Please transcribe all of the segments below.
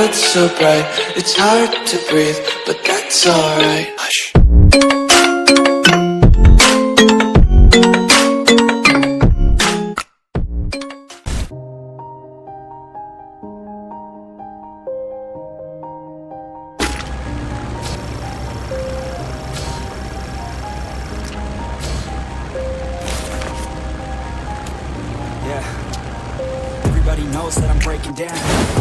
world's so bright, it's hard to breathe, but that's alright. Hush. Everybody knows that I'm breaking down.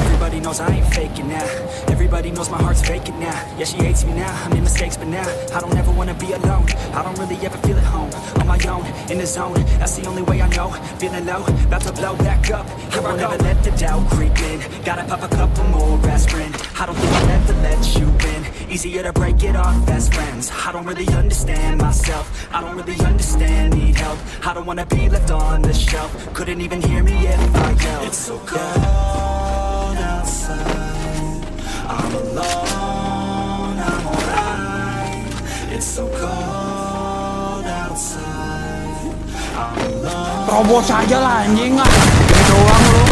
Everybody knows I ain't faking now. Everybody knows my heart's vacant now. Yeah, she hates me now, I made mistakes, but now I don't ever wanna be alone. I don't really ever feel at home. On my own, in the zone, that's the only way I know. Feeling low, about to blow back up. Here I never let the doubt creep in. Gotta pop a couple more aspirin. I don't think I'll ever let you in. Easier to break it off best friends. I don't really understand myself. I don't really understand, need help. I don't wanna be left on the shelf. Couldn't even hear me if I yelled. It's so cold outside, I'm alone, I'm alright. It's so cold outside, I'm alone. Terobos aja lah anjing ah. Gini doang lu.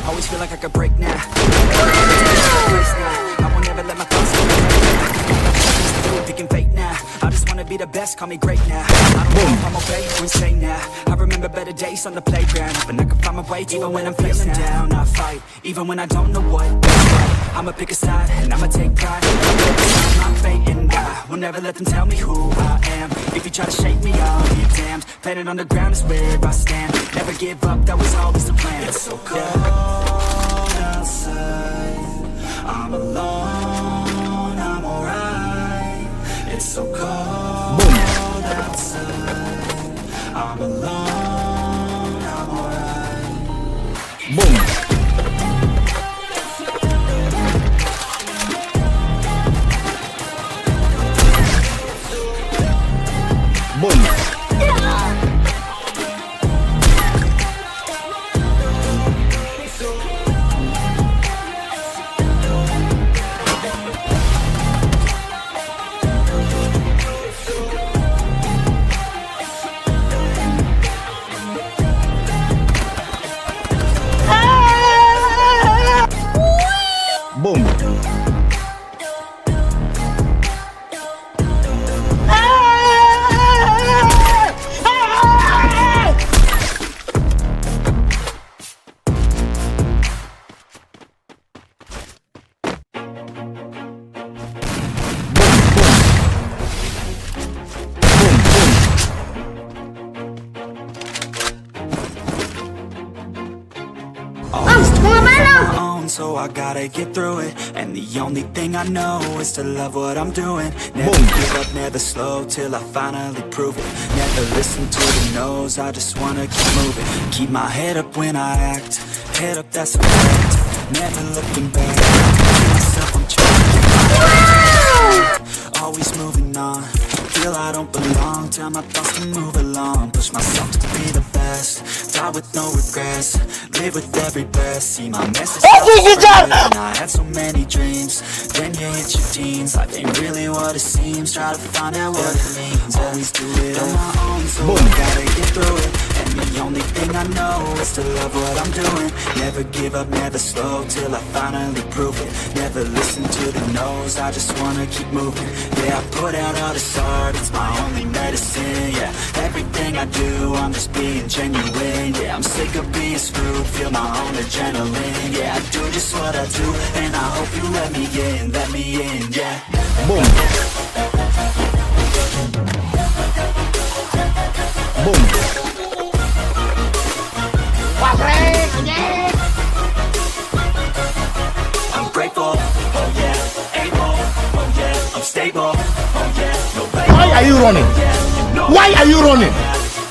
Always feel like I could break now. I won't ever let my thoughts go. Picking fate now. I just wanna be the best, call me great now. I don't know if I'm okay or insane now. I remember better days on the playground, but I can find my way even when I'm feeling down. I fight, even when I don't know what. I'ma pick a side and I'ma take pride. I'm fate and I will never let them tell me who I am. If you try to shake me, I'll be damned. Planet on the ground is where I stand. Never give up, that was always the plan. It's so cold outside, I'm alone, I'm alright. It's so cold outside, I'm alone, I'm alright. Boom. Boom. So I gotta get through it, and the only thing I know is to love what I'm doing. Never give up, never slow, till I finally prove it. Never listen to the no's, I just wanna keep moving. Keep my head up when I act, head up, that's a fact. Never looking back, keep myself on track. Always moving on, feel I don't belong. Tell my thoughts to move along, push myself to be the best. Die with no regrets, live with every breath. See my message and I had so many dreams. Then you hit your teens, life ain't really what it seems. Try to find out what it means. Always do it on my own, so I gotta get through it. And the only thing I know is to love what I'm doing. Never give up, never slow, till I finally prove it. Never listen to the no's, I just wanna keep moving. Yeah, I put out all this art, it's my only medicine. Yeah, everything I do, I'm just being genuine. Yeah, I'm sick of being screwed, feel my own adrenaline. Yeah, I do just what I do, and I hope you let me in, yeah. Boom. Boom. I'm grateful, oh yeah, able, oh yeah, I'm stable, oh yeah, no label. Why are you running? Oh, yeah, you know Why are you running?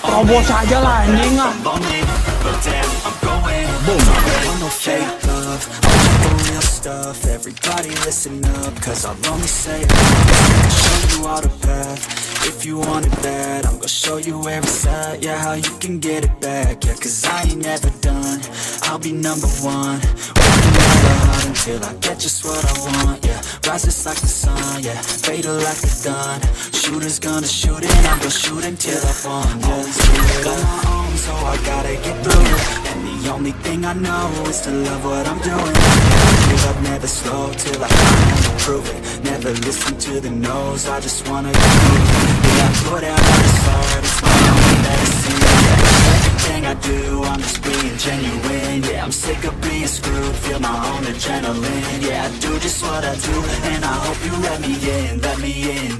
Oh Terobos aja lah anjing ah. lonely, but damn, I'm going. Boom. I want no fake love, I want the real stuff. Everybody listen up, cause I'll only say it once. Show you all the path, if you want it bad. I'm gonna show you where it's at, yeah, how you can get it back. Yeah, cause I ain't never done, I'll be number one. Working never hard until I get just what I want. Yeah, rises like the sun, yeah, fatal like the gun. Shooter's gonna shoot and I'm gonna shoot until I fall. Always do it on my own, so I gotta get through it. And the only thing I know is to love what I'm doing. Never give up, never slow, till I finally prove it. Never listen to the no's, I just wanna get through it. Yeah, I put out all this art, it's my only medicine. Yeah, everything I do, I'm just being genuine. Yeah, I'm sick of being screwed, feel my own adrenaline. Yeah, I do just what I do, and I hope you let me in,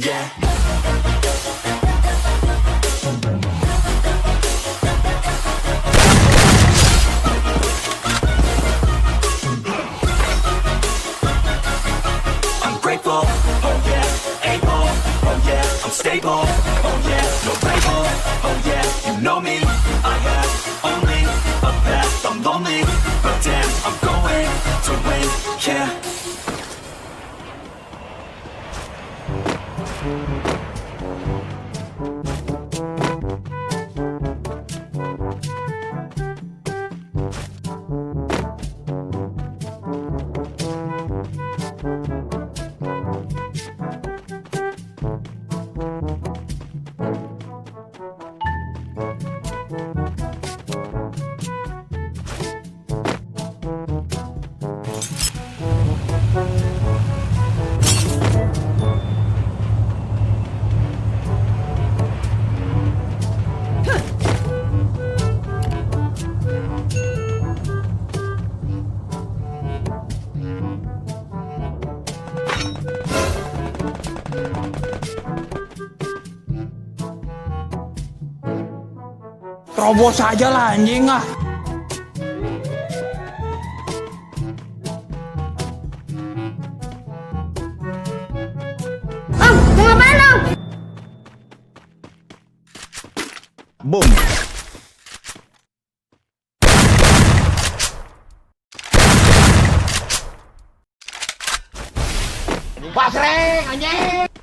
yeah. I'm grateful, oh yeah, able, oh yeah, I'm stable, oh yeah, no label, oh yeah, you know me, I have only a path, I'm lonely, but damn, I'm going to win, yeah. Terobos aja lah anjing ah. Om, mau ngapain om? Boom. Pasreng anjing.